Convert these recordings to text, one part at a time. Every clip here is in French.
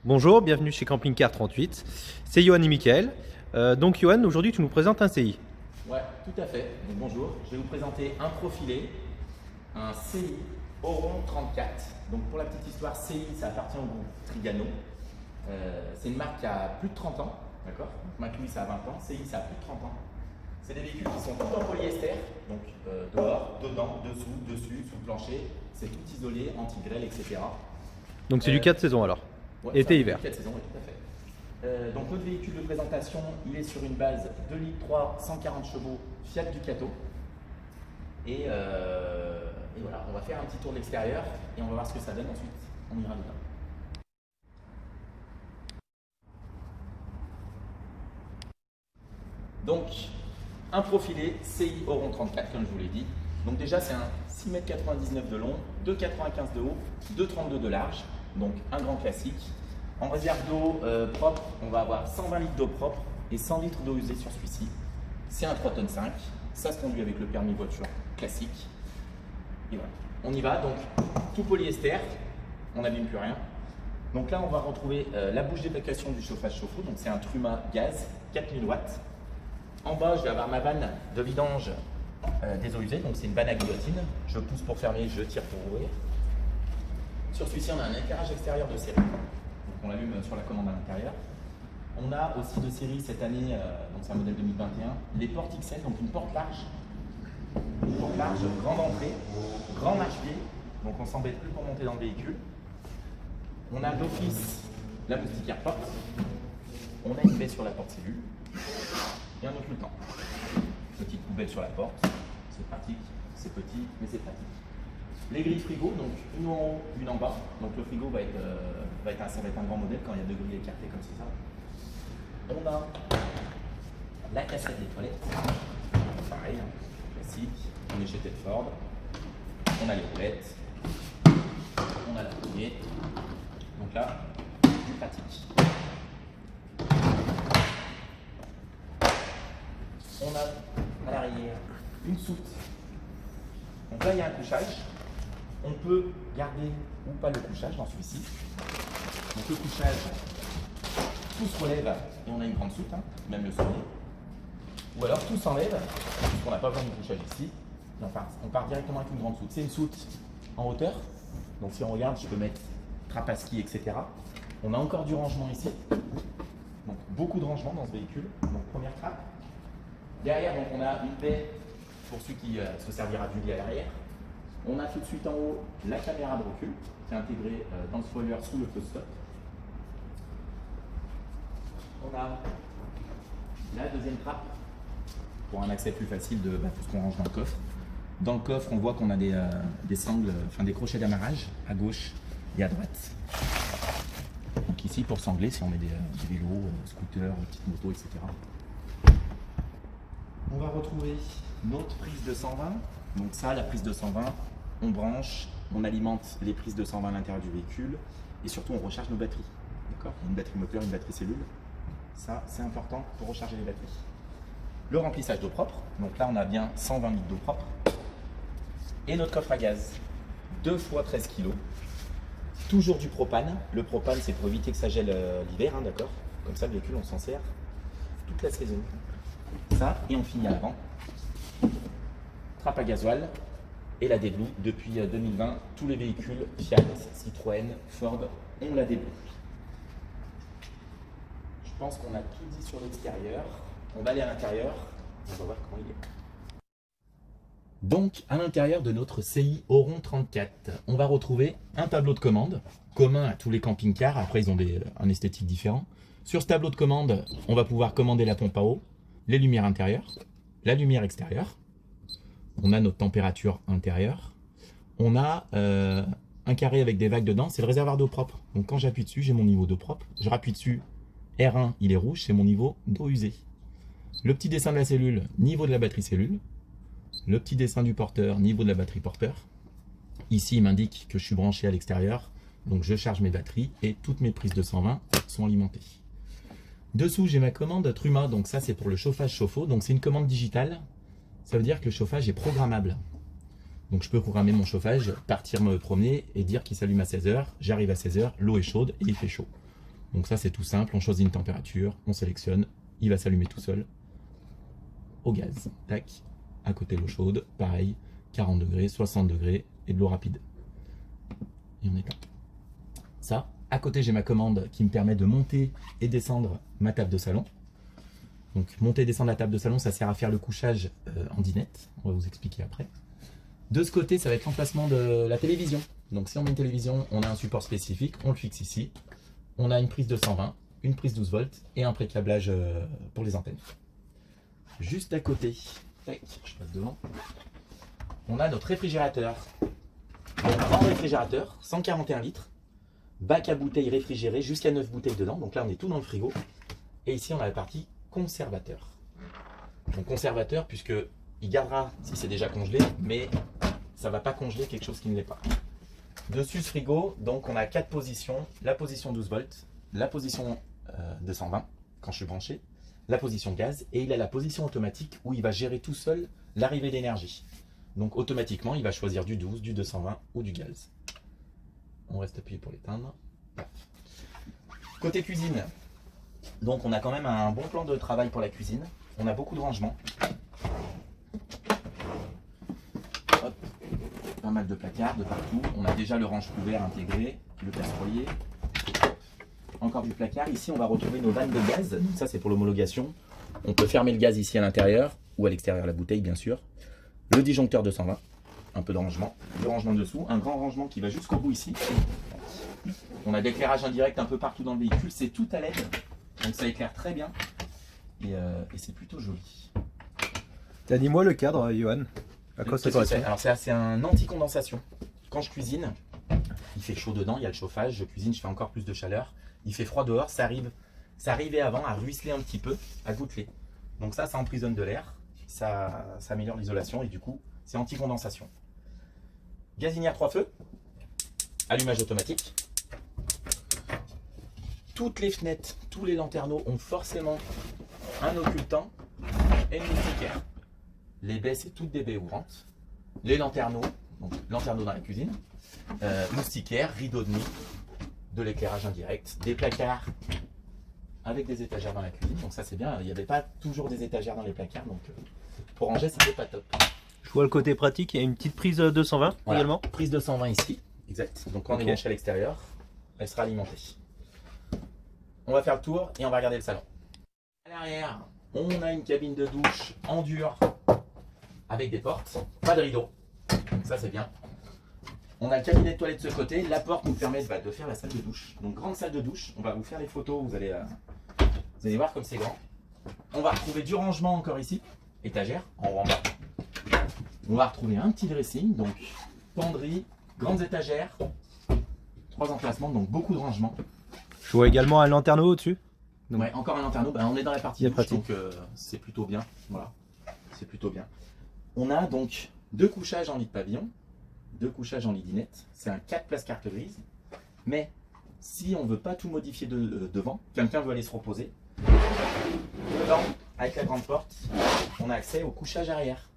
Bonjour, bienvenue chez Camping Car 38. C'est Johan et Mickaël. Donc Johan, aujourd'hui tu nous présentes un CI. Ouais, tout à fait. Donc, bonjour, je vais vous présenter un profilé, un CI Oron 34. Donc pour la petite histoire, CI, ça appartient au groupe Trigano. C'est une marque qui a plus de 30 ans, d'accord. Donc McLuhan, ça a 20 ans, CI, ça a plus de 30 ans. C'est des véhicules qui sont tous en polyester, donc dehors, dedans, dessous, dessus, sous le plancher. C'est tout isolé, anti-grêle, etc. Donc c'est du 4 saisons alors. Ouais, Été-hiver. 4 saisons, oui, tout à fait. Donc notre véhicule de présentation, il est sur une base 2 litres 3, 140 chevaux Fiat Ducato. Et voilà, on va faire un petit tour de l'extérieur et on va voir ce que ça donne ensuite. On ira dedans. Donc, un profilé CI Oron 34, comme je vous l'ai dit. Donc déjà, c'est un 6,99 m de long, 2,95 m de haut, 2,32 m de large. Donc un grand classique. En réserve d'eau propre, on va avoir 120 litres d'eau propre et 100 litres d'eau usée sur celui-ci. C'est un 3,5 tonnes. Ça se conduit avec le permis voiture classique. Et voilà. On y va, donc tout polyester, on n'abîme plus rien. Donc là, on va retrouver la bouche d'évacuation du chauffage chauffe-eau. Donc c'est un Truma gaz, 4000 watts. En bas, je vais avoir ma vanne de vidange des eaux usées. Donc c'est une vanne à guillotine. Je pousse pour fermer, je tire pour ouvrir. Sur celui-ci, on a un éclairage extérieur de série. Donc on l'allume sur la commande à l'intérieur. On a aussi de série cette année, donc c'est un modèle 2021, les portes XL, donc une porte large. Une porte large, grande entrée, grand marche-pied. Donc on s'embête plus pour monter dans le véhicule. On a d'office la moustiquaire porte. On a une baie sur la porte cellule. Et un autre le temps. Petite poubelle sur la porte. C'est pratique, c'est petit, mais c'est pratique. Les grilles frigo, donc une en haut, une en bas. Donc le frigo ça va être un grand modèle quand il y a deux grilles écartées comme c'est ça. On a la cassette des toilettes, pareil, classique. On est chez Tedford. On a les roulettes. On a la poignée. Donc là, du pratique. On a à l'arrière une soute. Donc là, il y a un couchage. On peut garder ou pas le couchage dans celui-ci. Donc le couchage, tout se relève et on a une grande soute, hein, même le sommet. Ou alors tout s'enlève, puisqu'on n'a pas besoin du couchage ici. Et on part directement avec une grande soute. C'est une soute en hauteur. Donc si on regarde, je peux mettre trappe à ski, etc. On a encore du rangement ici. Donc beaucoup de rangement dans ce véhicule. Donc première trappe. Derrière, donc, on a une baie pour celui qui se servira du lit à l'arrière. On a tout de suite en haut la caméra de recul qui est intégrée dans le spoiler sous le feu stop. On a la deuxième trappe pour un accès plus facile de tout ce qu'on range dans le coffre. Dans le coffre, on voit qu'on a des sangles, enfin des crochets d'amarrage à gauche et à droite. Donc ici pour sangler si on met des vélos, scooters, petites motos, etc. On va retrouver notre prise de 120. Donc ça, la prise de 120, on branche, on alimente les prises de 120 à l'intérieur du véhicule et surtout on recharge nos batteries. D'accord ? Une batterie moteur, une batterie cellule. Ça, c'est important pour recharger les batteries. Le remplissage d'eau propre. Donc là, on a bien 120 litres d'eau propre. Et notre coffre à gaz. 2 fois 13 kg. Toujours du propane. Le propane, c'est pour éviter que ça gèle l'hiver, hein, d'accord ? Comme ça, le véhicule, on s'en sert toute la saison. Ça, et on finit à l'avant. Trappe à gasoil et la déblue. Depuis 2020, tous les véhicules Fiat, Citroën, Ford ont la déblue. Je pense qu'on a tout dit sur l'extérieur. On va aller à l'intérieur. On va voir comment il est. Donc, à l'intérieur de notre CI Oron 34, on va retrouver un tableau de commande commun à tous les camping-cars. Après, ils ont un esthétique différent. Sur ce tableau de commande, on va pouvoir commander la pompe à eau, les lumières intérieures, la lumière extérieure. On a notre température intérieure. On a un carré avec des vagues dedans, c'est le réservoir d'eau propre. Donc quand j'appuie dessus, j'ai mon niveau d'eau propre. Je rappuie dessus, R1, il est rouge, c'est mon niveau d'eau usée. Le petit dessin de la cellule, niveau de la batterie cellule. Le petit dessin du porteur, niveau de la batterie porteur. Ici, il m'indique que je suis branché à l'extérieur. Donc je charge mes batteries et toutes mes prises de 120 sont alimentées. Dessous, j'ai ma commande Truma. Donc ça, c'est pour le chauffage chauffe-eau. Donc c'est une commande digitale. Ça veut dire que le chauffage est programmable. Donc je peux programmer mon chauffage, partir me promener et dire qu'il s'allume à 16 h. J'arrive à 16 h, l'eau est chaude et il fait chaud. Donc ça c'est tout simple, on choisit une température, on sélectionne, il va s'allumer tout seul au gaz. Tac, à côté l'eau chaude, pareil, 40 degrés, 60 degrés et de l'eau rapide. Et on éteint. Ça, à côté j'ai ma commande qui me permet de monter et descendre ma table de salon. Donc monter et descendre la table de salon, ça sert à faire le couchage en dinette, on va vous expliquer après. De ce côté, ça va être l'emplacement de la télévision. Donc si on met une télévision, on a un support spécifique, on le fixe ici. On a une prise de 120, une prise 12 volts et un pré-câblage pour les antennes. Juste à côté, tac, je passe devant, on a notre réfrigérateur. Donc grand réfrigérateur, 141 litres, bac à bouteilles réfrigéré jusqu'à 9 bouteilles dedans. Donc là on est tout dans le frigo. Et ici on a la partie conservateur. Donc conservateur puisque il gardera si c'est déjà congelé, mais ça ne va pas congeler quelque chose qui ne l'est pas. Dessus ce frigo, donc on a 4 positions, la position 12 volts, la position 220 quand je suis branché, la position gaz et il a la position automatique où il va gérer tout seul l'arrivée d'énergie. Donc automatiquement il va choisir du 12, du 220 ou du gaz. On reste appuyé pour l'éteindre. Côté cuisine, donc on a quand même un bon plan de travail pour la cuisine, on a beaucoup de rangements. Hop. Pas mal de placards de partout. On a déjà le range couvert intégré, le perce-foyer. Encore du placard. Ici, on va retrouver nos vannes de gaz. Donc ça, c'est pour l'homologation. On peut fermer le gaz ici à l'intérieur ou à l'extérieur, la bouteille, bien sûr. Le disjoncteur 220. Un peu de rangement. Le rangement dessous. Un grand rangement qui va jusqu'au bout ici. On a de l'éclairage indirect un peu partout dans le véhicule. C'est tout à LED. Donc ça éclaire très bien. Et c'est plutôt joli. Dis-moi le cadre, Johan. À quoi ça correspond? Alors c'est un anti-condensation. Quand je cuisine, il fait chaud dedans, il y a le chauffage, je cuisine, je fais encore plus de chaleur. Il fait froid dehors, ça arrivait avant à ruisseler un petit peu, à goutteler. Donc ça emprisonne de l'air, ça améliore l'isolation et du coup, c'est anti-condensation. Gazinière 3 feux, allumage automatique. Toutes les fenêtres, tous les lanterneaux ont forcément un occultant et une moustiquaire. Les baies, c'est toutes des baies ouvrantes. Les lanterneaux, donc lanterneaux dans la cuisine. Moustiquaires, rideaux de nuit, de l'éclairage indirect. Des placards avec des étagères dans la cuisine. Donc ça, c'est bien. Il n'y avait pas toujours des étagères dans les placards. Donc pour ranger, c'était pas top. Je vois le côté pratique. Il y a une petite prise 220 Voilà, également. prise 220 ici. Exact. Donc quand on est branché à l'extérieur, elle sera alimentée. On va faire le tour et on va regarder le salon. À l'arrière, on a une cabine de douche en dur. Avec des portes, pas de rideau, donc ça c'est bien. On a le cabinet de toilette de ce côté, la porte nous permet de faire la salle de douche. Donc grande salle de douche, on va vous faire les photos, vous allez voir comme c'est grand. On va retrouver du rangement encore ici, étagère, en haut en bas. On va retrouver un petit dressing, donc penderie, grandes étagères, 3 emplacements, donc beaucoup de rangement. Je vois également un lanterneau au-dessus. Ouais, encore un lanterneau, on est dans la partie douche, donc c'est plutôt bien. Voilà, c'est plutôt bien. On a donc 2 couchages en lit de pavillon, 2 couchages en lit dinette. C'est un 4 places carte grise. Mais si on ne veut pas tout modifier devant, quelqu'un veut aller se reposer, devant, avec la grande porte, on a accès au couchage arrière.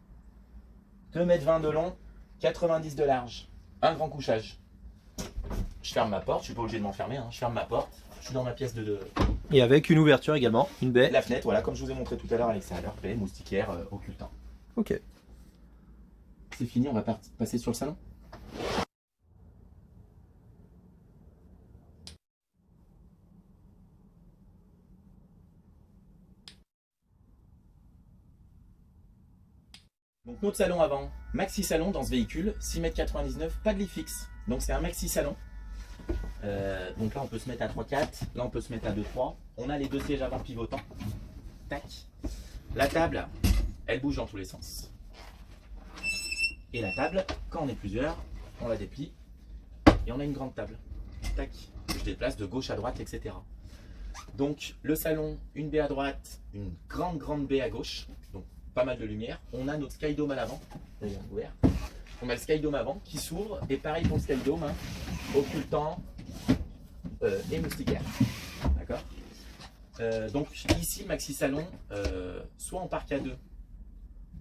2,20 m de long, 90 de large. Un grand couchage. Je ferme ma porte, je ne suis pas obligé de m'enfermer, je ferme ma porte, je suis dans ma pièce de... Et avec une ouverture également, une baie. La fenêtre, voilà, comme je vous ai montré tout à l'heure à l'extérieur, baie, moustiquaire, occultant. Ok. C'est fini, on va passer sur le salon. Donc notre salon avant, maxi salon dans ce véhicule, 6,99 m, pas de lit fixe. Donc c'est un maxi salon. Donc là on peut se mettre à 3-4, là on peut se mettre à 2-3. On a les 2 sièges avant pivotants. Tac. La table, elle bouge dans tous les sens. Et la table, quand on est plusieurs, on la déplie et on a une grande table. Tac. Je déplace de gauche à droite, etc. Donc le salon, une baie à droite, une grande baie à gauche. Donc pas mal de lumière. On a notre skydome à l'avant. D'ailleurs ouvert. On a le skydome avant qui s'ouvre. Et pareil pour le skydome, occultant et moustiquaire. D'accord. Donc ici, maxi salon, soit en parc à 2,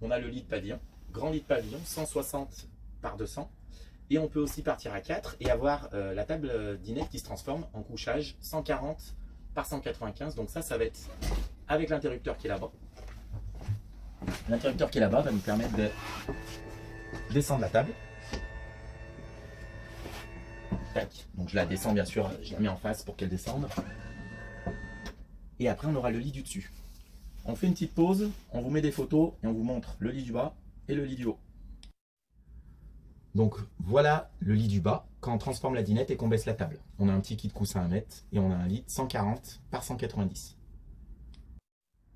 on a le lit de pavillon, grand lit de pavillon, 160 par 200. Et on peut aussi partir à 4 et avoir la table dinette qui se transforme en couchage 140 par 195. Donc ça va être avec l'interrupteur qui est là-bas. L'interrupteur qui est là-bas va nous permettre de descendre la table. Tac. Donc je la descends bien sûr, je la mets en face pour qu'elle descende. Et après on aura le lit du dessus. On fait une petite pause, on vous met des photos et on vous montre le lit du bas et le lit du haut. Donc voilà le lit du bas quand on transforme la dinette et qu'on baisse la table. On a un petit kit coussin à mettre et on a un lit de 140 par 190.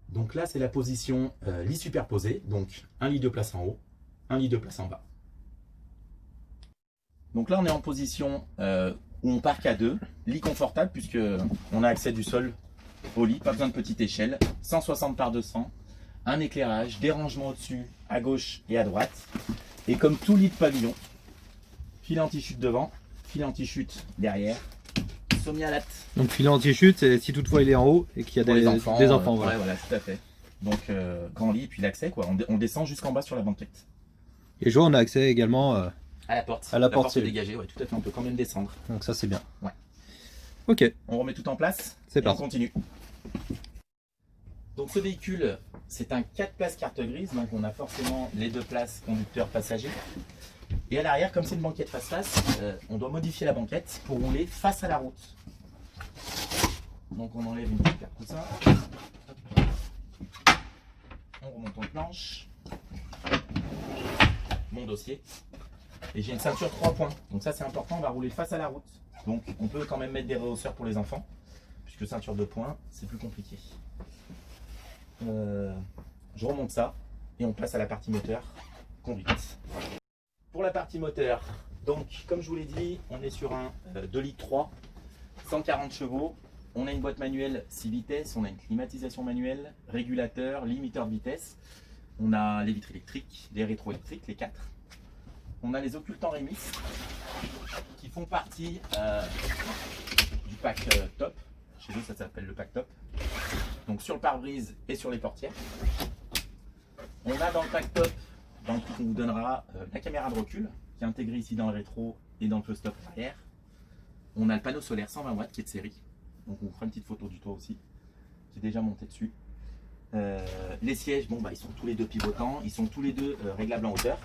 Donc là c'est la position lit superposé, donc un lit de place en haut, un lit de place en bas. Donc là on est en position où on parque à deux, lit confortable puisque on a accès du sol au lit, pas besoin de petite échelle, 160 par 200, un éclairage, des rangements au-dessus, à gauche et à droite. Et comme tout lit de pavillon, filet anti-chute devant, filet anti-chute derrière, sommialate. Donc filet anti-chute, c'est si toutefois il est en haut et qu'il y a des enfants. Voilà. Ouais, voilà, tout à fait. Donc grand lit, puis l'accès, quoi. On descend jusqu'en bas sur la banquette. Et je vois, on a accès également à la porte. À la porte est dégagée, ouais, tout à fait. On peut quand même descendre. Donc ça c'est bien. Ouais. Ok. On remet tout en place. C'est parti. On continue. Donc ce véhicule, c'est un 4 places carte grise, donc on a forcément les 2 places conducteur passager. Et à l'arrière, comme c'est une banquette face-face, on doit modifier la banquette pour rouler face à la route. Donc on enlève une petite carte coussin. On remonte en planche. Mon dossier. Et j'ai une ceinture 3 points. Donc ça c'est important, on va rouler face à la route. Donc on peut quand même mettre des rehausseurs pour les enfants, puisque ceinture 2 points, c'est plus compliqué. Je remonte ça et on passe à la partie moteur, conduite. Pour la partie moteur, donc comme je vous l'ai dit, on est sur un 2 litres 3, 140 chevaux. On a une boîte manuelle 6 vitesses, on a une climatisation manuelle, régulateur, limiteur de vitesse. On a les vitres électriques, les rétro-électriques, les 4. On a les occultants Remis qui font partie du pack top. Chez nous, ça s'appelle le pack top. Donc sur le pare-brise et sur les portières. On a dans le pack top, dans le kit qu'on vous donnera, la caméra de recul qui est intégrée ici dans le rétro et dans le feu stop arrière. On a le panneau solaire 120 watts qui est de série. Donc on vous fera une petite photo du toit aussi, qui est déjà monté dessus. Les sièges, bon, bah, ils sont tous les deux pivotants, ils sont tous les deux réglables en hauteur.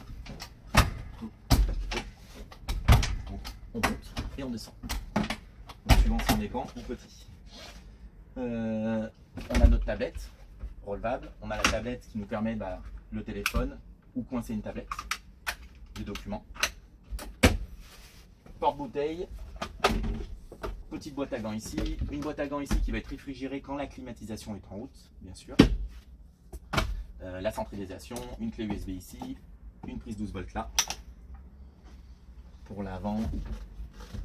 On monte et on descend. Donc, suivant si on est grand ou petit. On a notre tablette relevable. On a la tablette qui nous permet le téléphone ou coincer une tablette, des documents. Porte-bouteille. Petite boîte à gants ici. Une boîte à gants ici qui va être réfrigérée quand la climatisation est en route, bien sûr. La centralisation, une clé USB ici, une prise 12 volts là. Pour l'avant,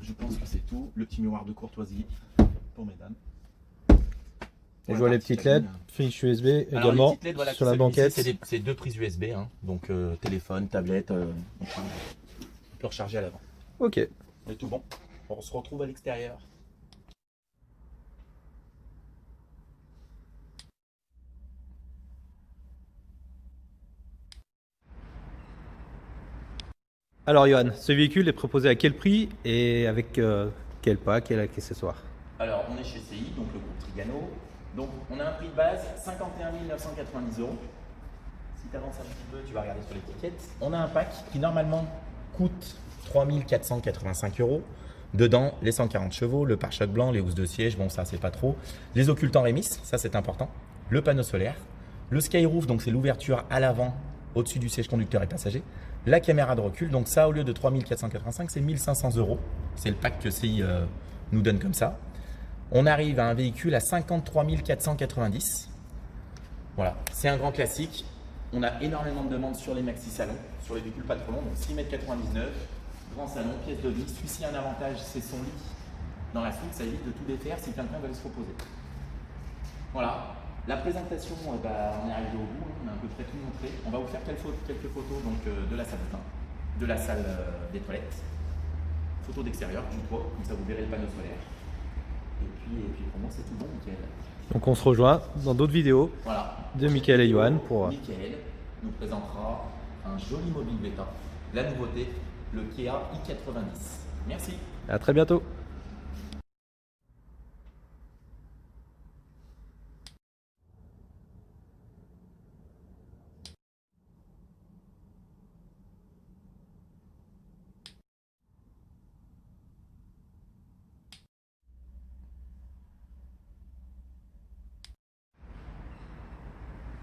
je pense que c'est tout. Le petit miroir de courtoisie pour mesdames. Et je vois les petites LED, fiche USB également LED, voilà, sur la banquette. C'est 2 prises USB, hein, donc téléphone, tablette, on peut recharger à l'avant. Ok. C'est tout bon. On se retrouve à l'extérieur. Alors Johan, ce véhicule est proposé à quel prix et avec quel pack, quel accessoire? Alors on est chez CI, donc le groupe Trigano. Donc on a un prix de base 51 990 €. Si tu avances un petit peu, tu vas regarder sur l'étiquette. On a un pack qui normalement coûte 3 485 €. Dedans, les 140 chevaux, le pare-choc blanc, les housses de siège, bon ça c'est pas trop. Les occultants Remis, ça c'est important. Le panneau solaire. Le Skyroof, donc c'est l'ouverture à l'avant, au-dessus du siège conducteur et passager. La caméra de recul, donc ça au lieu de 3 485, c'est 1 500 €. C'est le pack que CI nous donne comme ça. On arrive à un véhicule à 53 490. Voilà, c'est un grand classique. On a énormément de demandes sur les maxi salons, sur les véhicules pas trop longs, donc 6,99 m, grand salon, pièce de vie. Celui-ci a un avantage, c'est son lit dans la suite, ça évite de tout défaire si quelqu'un veut se reposer. Voilà, la présentation, on est arrivé au bout, on a à peu près tout montré. On va vous faire quelques photos donc, de la salle de bain, de la salle des toilettes, photos d'extérieur, du toit, comme ça vous verrez le panneau solaire. Et puis pour moi c'est tout bon, Mickaël. Donc on se rejoint dans d'autres vidéos de Mickaël et Johan pour... Mickaël nous présentera un joli mobile bêta, la nouveauté, le Kia i90. Merci. À très bientôt.